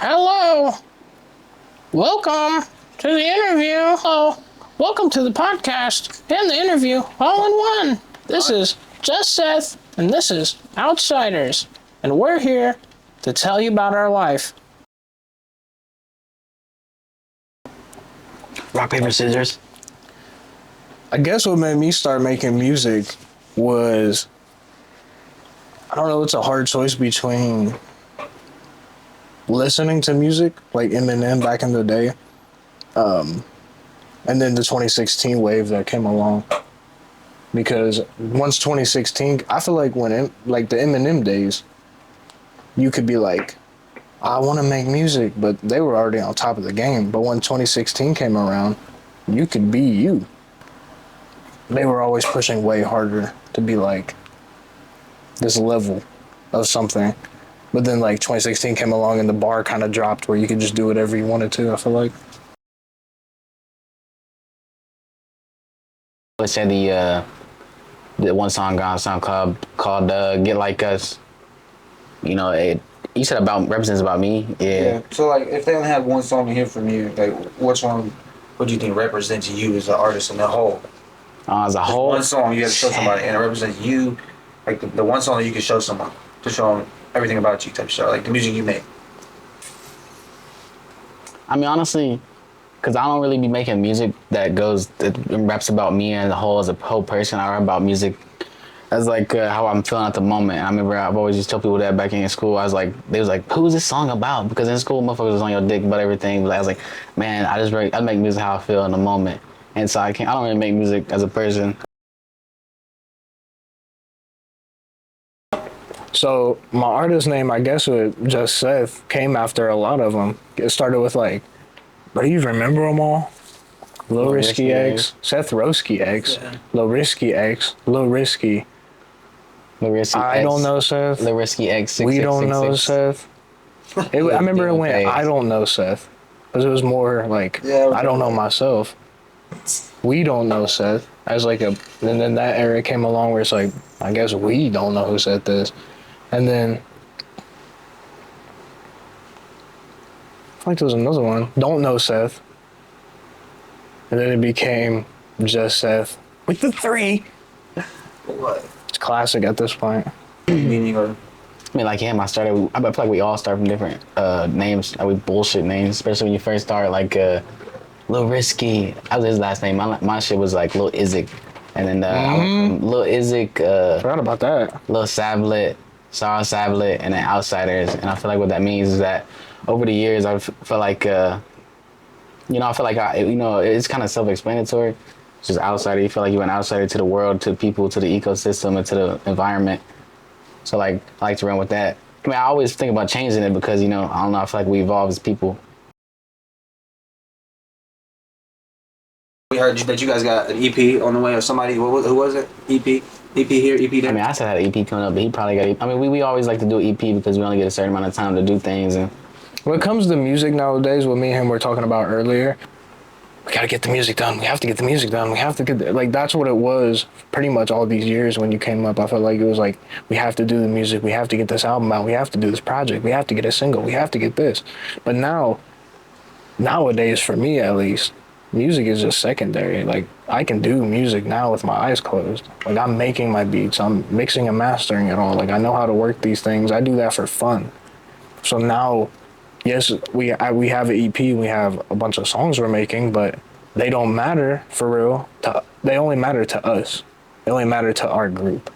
Hello. Welcome to the interview. Oh, welcome to the podcast and the interview all in one. This is Just Seth, and this is IDERz, and we're here to tell you about our life. Rock, paper, scissors. I guess what made me start making music was, I don't know, it's a hard choice between listening to music, like Eminem back in the day, and then the 2016 wave that came along. Because once 2016, I feel like like the Eminem days, you could be like, I want to make music, but they were already on top of the game. But when 2016 came around, you could be you. They were always pushing way harder to be like this level of something. But then like 2016 came along and the bar kind of dropped where you could just do whatever you wanted to, I feel like. Let's say the one song on SoundCloud called "Get Like Us." You know, you said represents about me. Yeah. So like, if they only have one song to hear from you, like, which one would you think represents you as an artist in the whole? As a whole, one song you have to show somebody, and it represents you, like the one song that you can show someone to show them everything about you type of show, like the music you make. I mean, honestly, because I don't really be making music that raps about me as a whole person. I rap about music as like how I'm feeling at the moment. I remember I've always used to tell people that back in school. They was like, who's this song about? Because in school, motherfuckers was on your dick about everything. But I was like, man, I make music how I feel in the moment. And so I don't really make music as a person. So my artist name, I guess, with Just Seth, came after a lot of them. It started with like, but do you remember them all? Lil Risky X, Seth Roski X, Lil Risky X, Lil Risky. Lil Risky X. I don't know Seth. Lil Risky X. We don't know Seth. I remember it went, I don't know Seth. Because it was more like, I don't know myself. We don't know Seth. As like and then that era came along where it's like, I guess we don't know who Seth is. And then, I feel like there was another one. Don't know Seth. And then it became Just Seth with the 3. What? It's classic at this point. Meaning or? I mean, like him, I feel like we all start from different names. Like we bullshit names, especially when you first start. Like Lil Risky, that was his last name. My shit was like Lil Izzik. And then I went from Lil Izzik. Forgot about that. Lil Sablet, Sarah Sablet, and then IDERz. And I feel like what that means is that over the years, I feel like, it's kind of self-explanatory. It's just outsider. You feel like you're an outsider to the world, to people, to the ecosystem, and to the environment. So like, I like to run with that. I mean, I always think about changing it because, I don't know, I feel like we evolve as people. We heard that you guys got an EP on the way, or somebody. Who was it? EP here, EP there. I mean, I said I had an EP coming up, but he probably got. I mean, we always like to do an EP because we only get a certain amount of time to do things. And when it comes to music nowadays, what me and him were talking about earlier, we gotta get the music done. We have to get the music done. We have to get like that's what it was pretty much all these years when you came up. I felt like it was like we have to do the music. We have to get this album out. We have to do this project. We have to get a single. We have to get this. But nowadays, for me at least, music is just secondary. Like, I can do music now with my eyes closed. Like, I'm making my beats. I'm mixing and mastering it all. Like, I know how to work these things. I do that for fun. So now, yes, we have an EP. We have a bunch of songs we're making, but they don't matter for real. They only matter to us. They only matter to our group.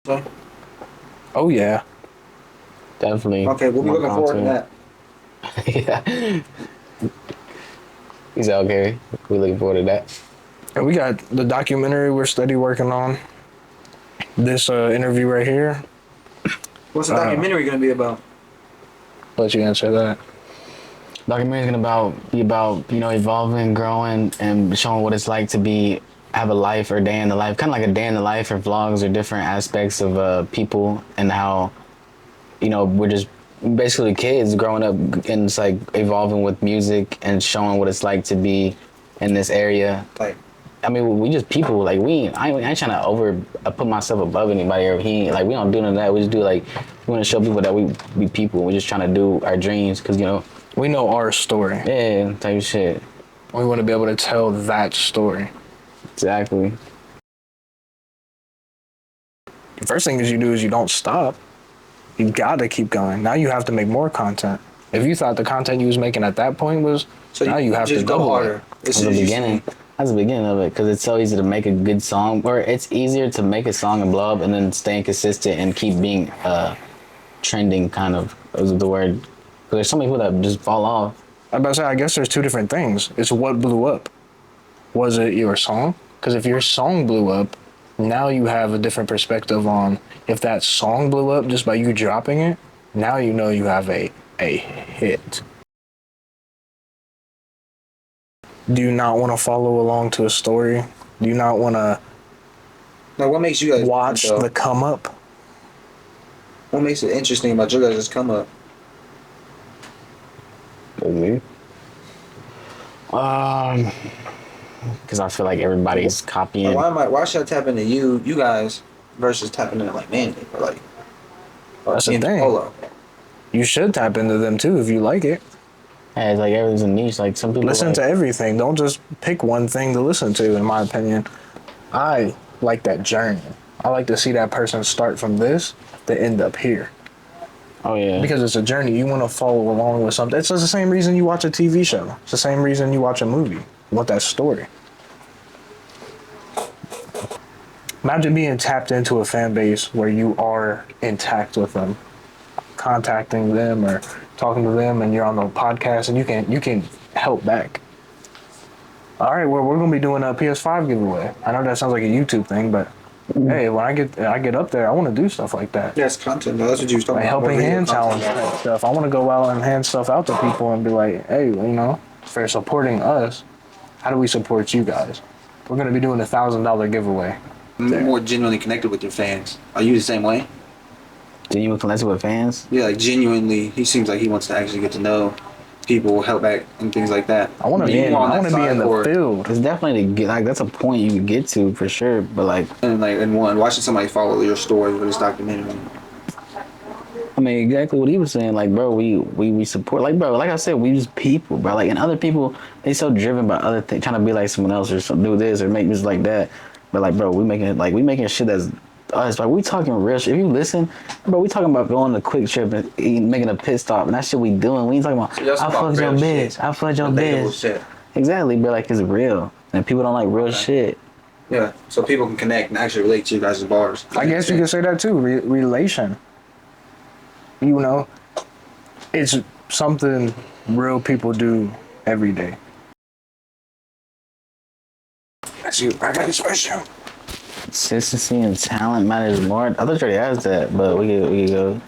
Okay. Oh, yeah. Definitely. Okay, we'll be looking forward to that. Yeah. He said, okay, we're looking forward to that. And we got the documentary we're steady working on. This interview right here. What's the documentary going to be about? Let you answer that. Documentary is gonna be about evolving, growing, and showing what it's like to have a life or day in the life, kind of like a day in the life or vlogs or different aspects of people, and how we're just basically kids growing up and it's like evolving with music and showing what it's like to be in this area. Like I mean, we just people. Like I ain't trying to put myself above anybody, or like we don't do none of that. We just do like we want to show people that we people. We're just trying to do our dreams, cause we know our story. Yeah, type of shit. We want to be able to tell that story. Exactly. The first thing you do is you don't stop. You gotta keep going. Now you have to make more content. If you thought the content you was making at that point was, so now you have to go harder. That's the beginning. That's the beginning of it, because it's so easy to make a good song, or it's easier to make a song and blow up and then staying consistent and keep being trending, kind of, is the word. Because there's so many people that just fall off. I'm about to say, I guess there's two different things. It's what blew up. Was it your song? Because if your song blew up, now you have a different perspective on if that song blew up just by you dropping it. Now you know you have a hit. Do you not want to follow along to a story? Do you not want to Now, what makes you guys watch the come up? What makes it interesting about your guys' come up? Me? Because I feel like everybody's copying. Why should I tap into you guys versus tapping into like Mandy or That's the thing. Polo? You should tap into them too if you like it. Yeah, it's like everything's a niche. Like some people listen to everything. Don't just pick one thing to listen to. In my opinion, I like that journey. I like to see that person start from this to end up here. Oh yeah. Because it's a journey. You want to follow along with something. It's the same reason you watch a TV show. It's the same reason you watch a movie. You want that story. Imagine being tapped into a fan base where you are intact with them, contacting them or talking to them, and you're on the podcast, and you can help back. All right, well, we're gonna be doing a PS5 giveaway. I know that sounds like a YouTube thing, but hey, when I get up there, I want to do stuff like that. Yeah, it's content. That's what you was talking like about. Helping hand challenge stuff. I want to go out and hand stuff out to people and be like, hey, for supporting us, how do we support you guys? We're gonna be doing a $1,000 giveaway. More genuinely connected with your fans. Are you the same way? Genuinely connected with fans? Yeah, like genuinely. He seems like he wants to actually get to know people, help back, and things like that. I want to be in the field. It's definitely that's a point you can get to for sure. But watching somebody follow your story with this documentary. I mean, exactly what he was saying. Like, bro, we support. Like, bro, like I said, we just people, bro. Like, and other people, they so driven by other things, trying to be like someone else or do this or make this like that. But like, bro, we making shit that's us. Like, we talking real shit. If you listen, bro, we talking about going on a quick trip and making a pit stop, and that shit we doing. We ain't talking about I fucked your bitch. I fucked your bitch. Exactly, but like it's real, and people don't like real shit. Yeah, so people can connect and actually relate to you guys' bars. I guess you could say that too. Relation. It's something real people do every day. That's you. I got a question. Consistency and talent matters more. I thought you already asked that, but we could go.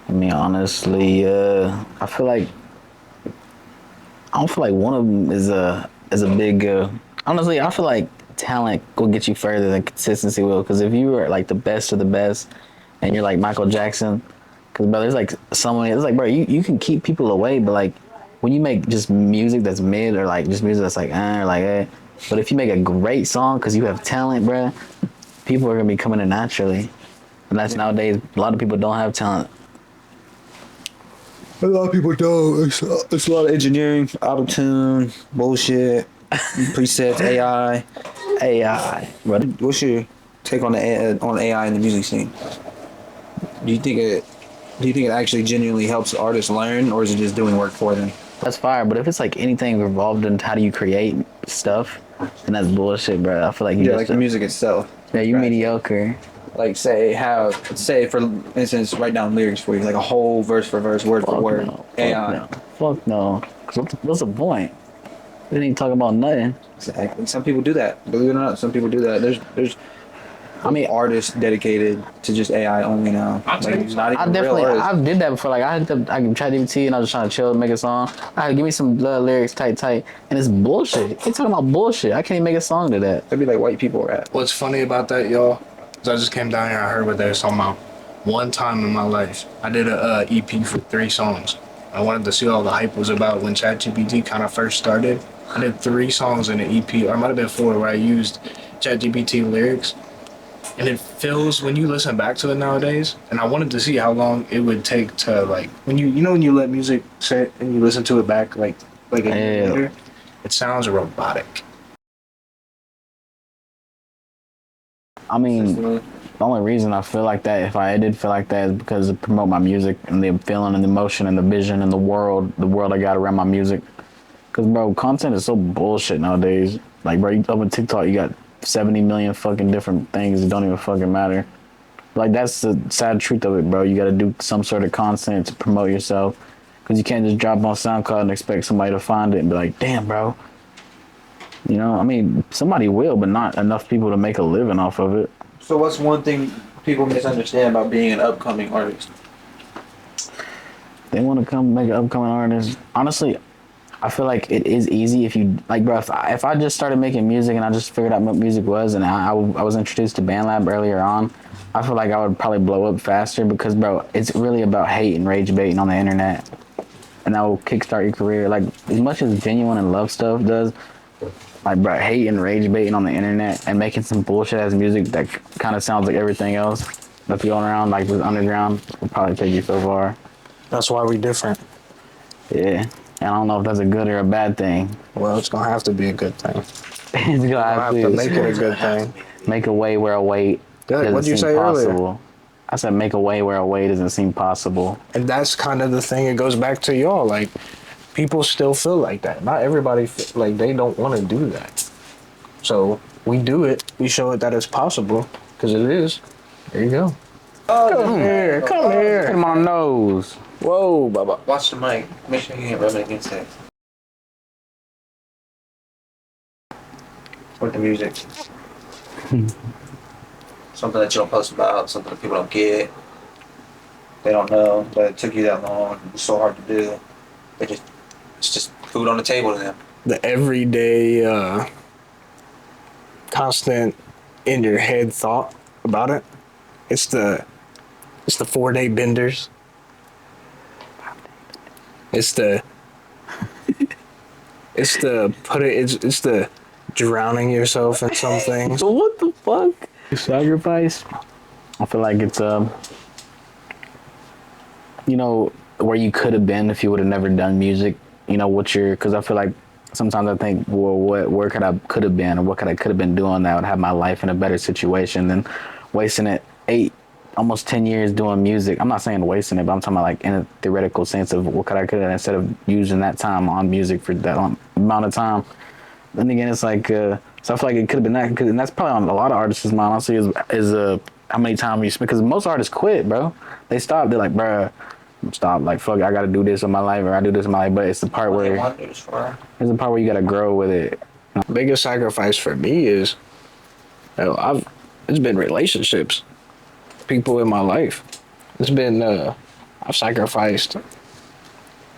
I mean, honestly, I don't feel like one of them is a big. Honestly, I feel like talent will get you further than consistency will. Because if you are like the best of the best, and you're like Michael Jackson, because bro, there's like someone. It's like, bro, you can keep people away, but like when you make just music that's mid or like just music that's like or like eh. But if you make a great song because you have talent, bro, people are gonna be coming in naturally. And that's nowadays. A lot of people don't have talent. A lot of people don't. It's a lot of engineering, auto-tune, bullshit, presets, AI. Bro, what's your take on AI in the music scene? Do you think it actually genuinely helps artists learn, or is it just doing work for them? That's fire, but if it's like anything involved in how do you create stuff, then that's bullshit, bro. I feel like like the music itself. Yeah, you mediocre. Like say for instance, write down lyrics for you, like a whole verse for verse, word for word. AI. Fuck no. What's the point? We didn't even talk about nothing. Exactly. Some people do that. Believe it or not, some people do that. There's artists dedicated to just AI only now. I did that before. Like I can try DBT and I was just trying to chill, make a song. Give me some lyrics tight, and it's bullshit. They talking about bullshit. I can't even make a song to that. That'd be like white people rap. What's funny about that, y'all, is I just came down here and I heard what they were talking about. One time in my life, I did a EP for 3 songs. I wanted to see all the hype was about when ChatGPT kind of first started. I did 3 songs in an EP, or it might have been 4, where I used ChatGPT lyrics. And it feels, when you listen back to it nowadays, and I wanted to see how long it would take to, like, when when you let music sit and you listen to it back, like a year later, it sounds robotic. I mean, the only reason I feel like that, if I did feel like that, is because to promote my music and the feeling and the emotion and the vision and the world I got around my music. Because, bro, content is so bullshit nowadays. Like, bro, you open TikTok, you got 70 million fucking different things that don't even fucking matter. Like, that's the sad truth of it, bro. You got to do some sort of content to promote yourself. Because you can't just drop on SoundCloud and expect somebody to find it and be like, damn, bro. You know, I mean, somebody will, but not enough people to make a living off of it. So what's one thing people misunderstand about being an upcoming artist? They want to come make an upcoming artist. Honestly, I feel like it is easy if you, like, bro, if I just started making music and I just figured out what music was and I was introduced to BandLab earlier on, I feel like I would probably blow up faster because, bro, it's really about hate and rage baiting on the internet. And that will kickstart your career. Like, as much as genuine and love stuff does, like, bro, hate and rage baiting on the internet and making some bullshit ass music that kind of sounds like everything else that's going around, like this underground, will probably take you so far. That's why we different. Yeah. And I don't know if that's a good or a bad thing. Well, it's gonna have to be a good thing. It's gonna have to make it a good thing. Make a way where a wait Good. What'd you doesn't say seem earlier? possible. I said make a way where a way doesn't seem possible. And that's kind of the thing. It goes back to y'all. Like, people still feel like that. Not everybody like they don't want to do that. So we do it. We show it that it's possible because it is. There you go. Come here. Come here. Hit him on the nose. Whoa, Baba. Watch the mic. Make sure you ain't rubbing against it. With the music. Something that you don't post about, something that people don't get. They don't know, but it took you that long. It's so hard to do. It's just food on the table to them. The everyday, constant in your head thought about it. It's the 4-day benders. It's the drowning yourself in some things. So what the fuck? Sacrifice. I feel like it's you know, where you could have been if you would have never done music. You know, because I feel like sometimes I think, well, where could have been, or what could have been doing that would have my life in a better situation than wasting it almost 10 years doing music. I'm not saying wasting it, but I'm talking about like in a theoretical sense of what could I have instead of using that time on music for that amount of time. Then again, it's like, so I feel like it could have been that, and that's probably on a lot of artists' mind, honestly, is how many times you spend, because most artists quit, bro. They stop, they're like, bruh, stop, like, fuck, I gotta do this in my life, or I do this in my life, but it's the part where, it's the part where you gotta grow with it. Biggest sacrifice for me is, it's been relationships. People in my life. It's been I've sacrificed, like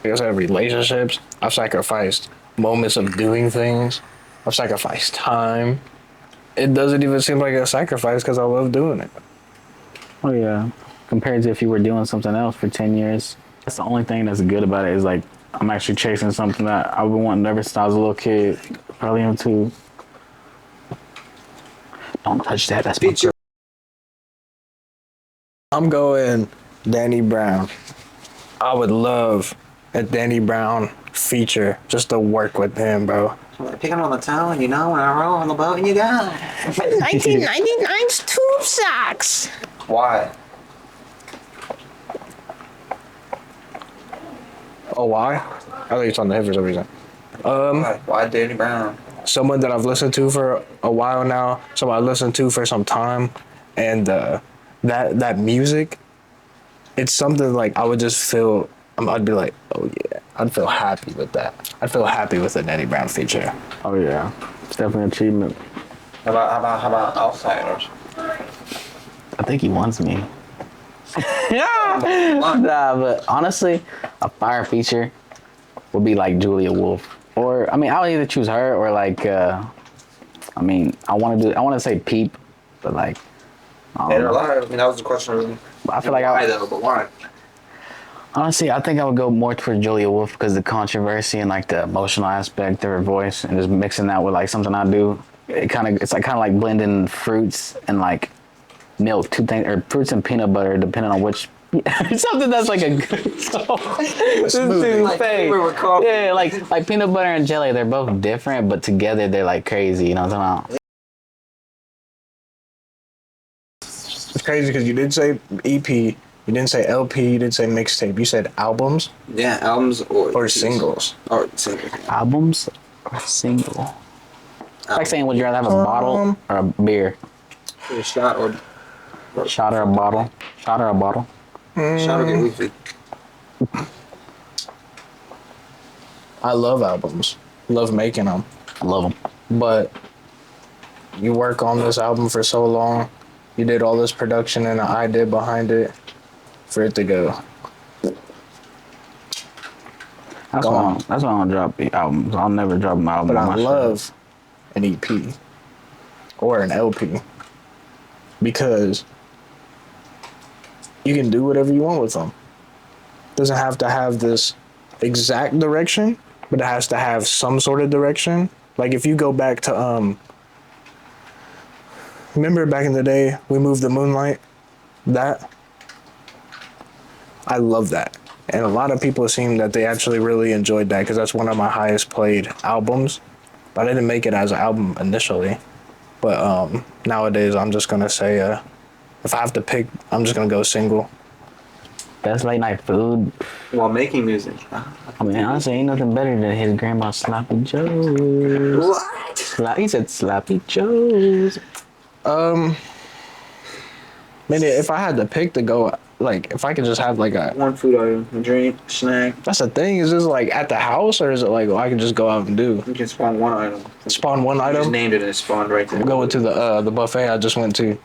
I said, relationships. I've sacrificed moments of doing things. I've sacrificed time. It doesn't even seem like a sacrifice because I love doing it. Oh yeah, compared to if you were doing something else for 10 years. That's the only thing that's good about it, is like I'm actually chasing something that I've been wanting ever since I was a little kid. Probably am too. Don't touch that, that's my girl. I'm going Danny Brown. I would love a Danny Brown feature just to work with him, bro. Picking on the town, you know, when I roll on the boat and you go. 1999's tube socks. Why? Oh, why? I thought you were talking to him for some reason. Why Danny Brown? Someone that I've listened to for a while now, someone I listened to for some time, and that music, it's something like I would just feel, I'd be like, oh yeah, I'd feel happy with that. I'd feel happy with a Danny Brown feature. Oh yeah, it's definitely an achievement. How about Outsiders? I think he wants me. Nah, but honestly, a fire feature would be like Julia Wolf, or I mean, I'll either choose her or like, I want to say Peep, but like. Dead or alive? I mean, that was the question. Really. I feel like why though? But why? Honestly, I think I would go more towards Julia Wolf because the controversy and like the emotional aspect of her voice, and just mixing that with like something I do. It's like kind of like blending fruits and like milk, two things, or fruits and peanut butter, depending on which. Something that's like a good song. This dude Like say, flavor with coffee. yeah, like peanut butter and jelly. They're both different, but together they're like crazy. You know what I'm talking about? It's crazy because you did say EP, you didn't say LP, you didn't say mixtape. You said albums Yeah, albums or singles. Or singles. Albums or single? Like saying, would you rather have a bottle or a beer? A shot or Shot or a bottle? Shot or a bottle? shot or get weekly. I love albums. Love making them. I love them. But you work on this album for so long. You did all this production and the idea behind it for it to go. That's why I don't drop albums. I'll never drop an album. But on I my love an EP or an LP because you can do whatever you want with them. Doesn't have to have this exact direction, but it has to have some sort of direction. Like if you go back to remember back in the day we moved the Moonlight? That I love that. And a lot of people seem that they actually really enjoyed that because that's one of my highest played albums. But I didn't make it as an album initially. But nowadays I'm just gonna say if I have to pick, I'm just gonna go single. Best late night food. While making music. I mean, honestly, ain't nothing better than his grandma's sloppy joes. What? He said sloppy joes. Maybe if I had to pick to go, like if I could just have like a. One food item, a drink, snack. That's the thing. Is this like at the house or is it like I can just go out and do? You can spawn one item. Spawn one You just item. named it and it spawned right there. I'm going to the buffet I just went to.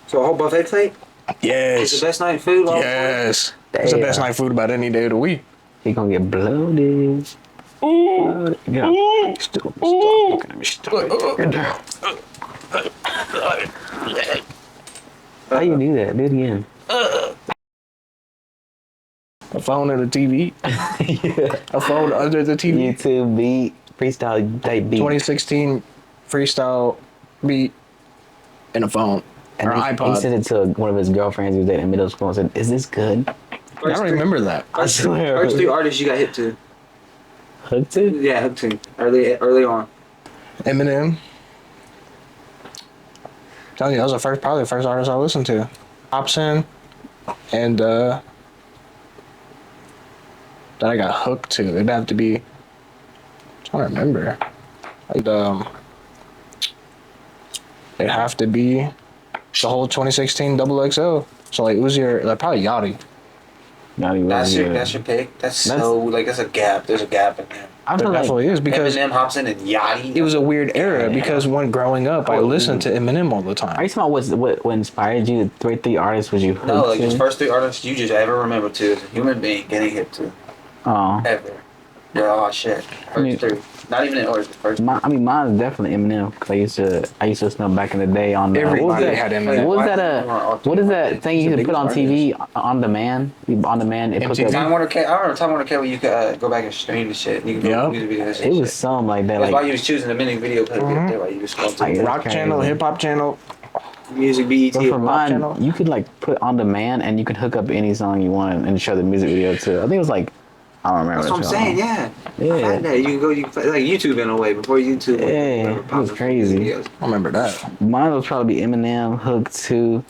So a whole buffet plate? Yes. It's the best night food? Yes. It's the best night food about any day of the week. He gonna get bloated. Bloated. Yeah. Stop looking at me. Stop. Get down. How you do that? Do it again. A phone and a TV. Yeah. A phone under the TV. YouTube beat, freestyle type beat. 2016 freestyle beat and a phone. And or he iPod. sent it to one of his girlfriends who was dating in middle school and said, "Is this good?" I don't remember that. First swear. three artists you got hit to. Hooked to? Yeah, hooked to. Early on. Eminem. Telling you, that was probably the first artist I listened to. Hobson, and that I got hooked to. It'd have to be. I'm trying to remember. Like it'd have to be the whole 2016 XXL. So like Uzi or like probably Yachty. Not even That's good. your pick? That's so, like, that's a gap. There's a gap in there. I There feel like definitely is because Eminem, Hobson, and Yachty. it was a weird era because when growing up I listened to Eminem all the Are time. you talking about what inspired you? The three artists was you hooked No, like to? the first three artists you just ever remember to as a human being getting hit to. Oh. Ever. Yeah, oh shit. First three. Not even in order. The first Mine is definitely Eminem because I used to listen to him back in the day on the, Everybody had Eminem. What is that thing you can put on TV on demand? On demand. It puts MTV? up, Time Warner Cable. I remember Time Warner Cable. You could go back and stream the shit. You could Yep. go music videos. it was something like that. That's why Like you was choosing the mini video clip. There, why you was going to Like, Rock crazy. channel, hip hop channel. music BET. but for mine, channel. you could like put on demand and you could hook up any song you want and show the music video to. I think it was like I don't remember. That's what I'm saying. Yeah. Yeah. I had that. You can like YouTube in a way before YouTube. Yeah, it was crazy. Videos. I remember that. Mine would probably be Eminem, Hook 2,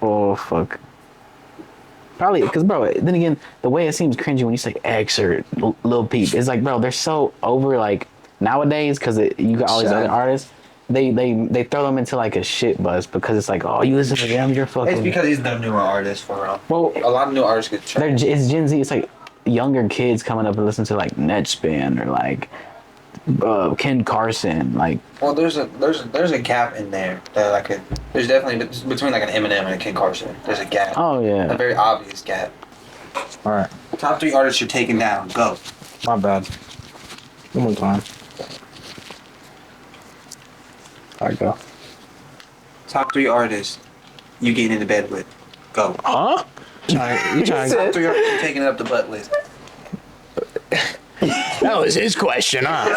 oh fuck. Probably, because bro, then again, the way it seems cringy when you say X or Lil Peep, it's like, bro, they're so over like nowadays because you got all these Sad. other artists. They throw them into like a shit buzz because it's like, oh, you listen to them, you're fucking. It's because he's the newer artist for real. Well, A lot of new artists get trapped. it's Gen Z. It's like younger kids coming up and listen to like Netspin or like Ken Carson, like. Well, there's a gap in there that I could. There's definitely between like an Eminem and a Ken Carson. There's a gap. Oh A yeah. very obvious gap. All right, Top three artists you're taking down. Go. my bad. One more time. All right, go. Top three artists you getting into bed with. Go. Huh? You trying Top 3 artists you're taking it up the butt list. That was his question, huh?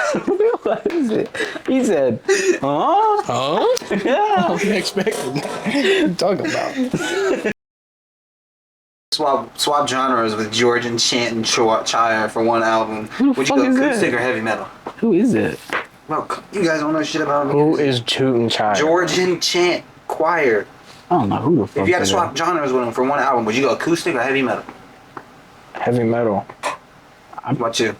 What is it? He said, huh? Huh? Yeah. I wasn't expecting that. What are you talking about? Swap genres with Georgian chant and choir for one album. Who the Would you fuck go is that? acoustic or heavy metal? Who is it? Well, you guys don't know shit about Who music. is Tootin' Child? Georgian chant choir. I don't know who the fuck. If you had to that swap is. genres with them for one album, would you go acoustic or heavy metal? Heavy metal. What about you?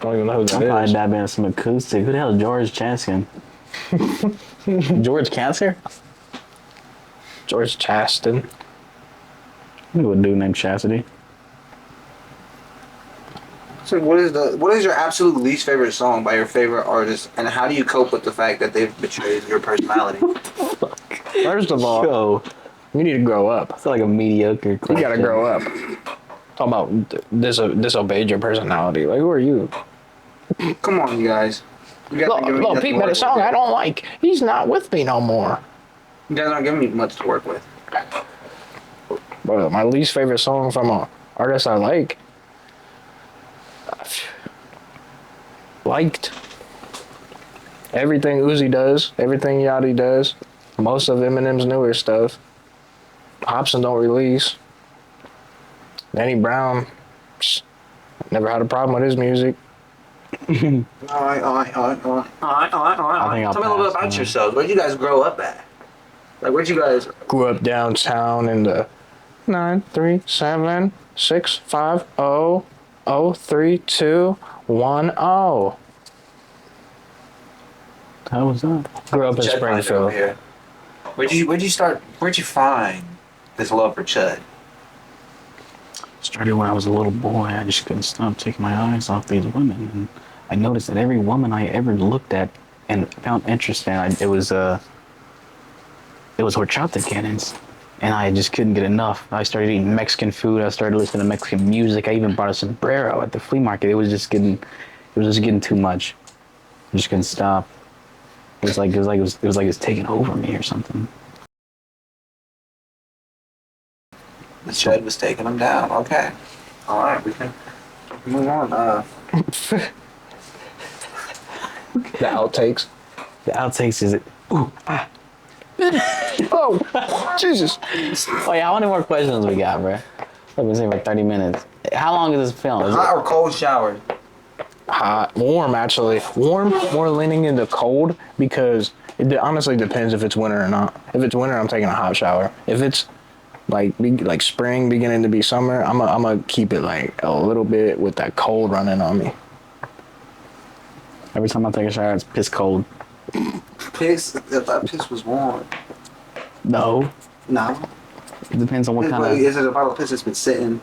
Don't even know who I'm that probably is. dabbing in some acoustic. Who the hell is George Chaskin? George Cancer? George Chaston. I knew a dude named Chastity. So what is your absolute least favorite song by your favorite artist, and how do you cope with the fact that they've betrayed your personality? First of all, Yo, you need to grow up. it's like a mediocre You question. gotta grow up. Talk about disobeyed your personality. Like, who are you? Come on, you guys. You guys aren't giving me Look, nothing Pete to made a work song with. I don't like. He's not with me no more. You guys aren't giving me much to work with. But my least favorite song from an artist I liked everything Uzi does, everything Yachty does, most of Eminem's newer stuff. Hobson don't release. Danny Brown, never had a problem with his music. I think I'll Tell me a little bit pass, about man. yourselves. Where'd you guys grow up at? Like, where'd you guys... Grew up downtown in the 937-650-03210. How was that? Grew up in Chud Finder over Springfield. here. Where'd you find this love for Chud? Started when I was a little boy. I just couldn't stop taking my eyes off these women, and I noticed that every woman I ever looked at and found interesting, it was horchata cannons, and I just couldn't get enough. I started eating Mexican food. I started listening to Mexican music. I even bought a sombrero at the flea market. It was just getting too much. I just couldn't stop. It was like it was taking over me or something. The Chud was taking them down. Okay. All right, we can move on. The outtakes. The outtakes is it? Oh, Jesus. Oh yeah, how many more questions we got, bro? We've been saying for 30 minutes. How long is this film? Is it- Hot or cold shower? Hot, warm actually. Warm, more leaning into cold because it honestly depends if it's winter or not. If it's winter, I'm taking a hot shower. If it's like spring beginning to be summer, I'm gonna keep it like a little bit with that cold running on me. Every time I take a shower, it's piss cold. Piss? I thought piss was warm. No, No. it depends on what kind of. Is it a bottle of piss that's been sitting?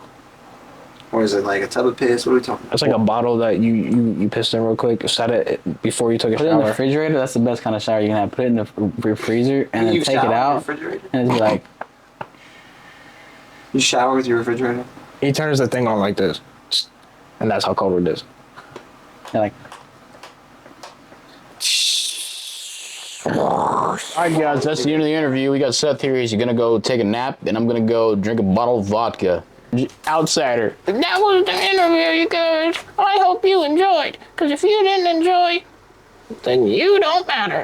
Or is it like a tub of piss? What are we talking about? It's like a bottle that you pissed in real quick, set it before you took a Put it in the shower. refrigerator. That's the best kind of shower you can have. Put it in the freezer and then You take it shower in the out, refrigerator? and it's like You shower with your refrigerator? He turns the thing on like this, and that's how cold it is. you're like. All right, guys, that's the end of the interview. We got Seth here. He's gonna go take a nap, and I'm gonna go drink a bottle of vodka. Outsider. That was the interview, you guys. I hope you enjoyed. Because if you didn't enjoy, then you don't matter.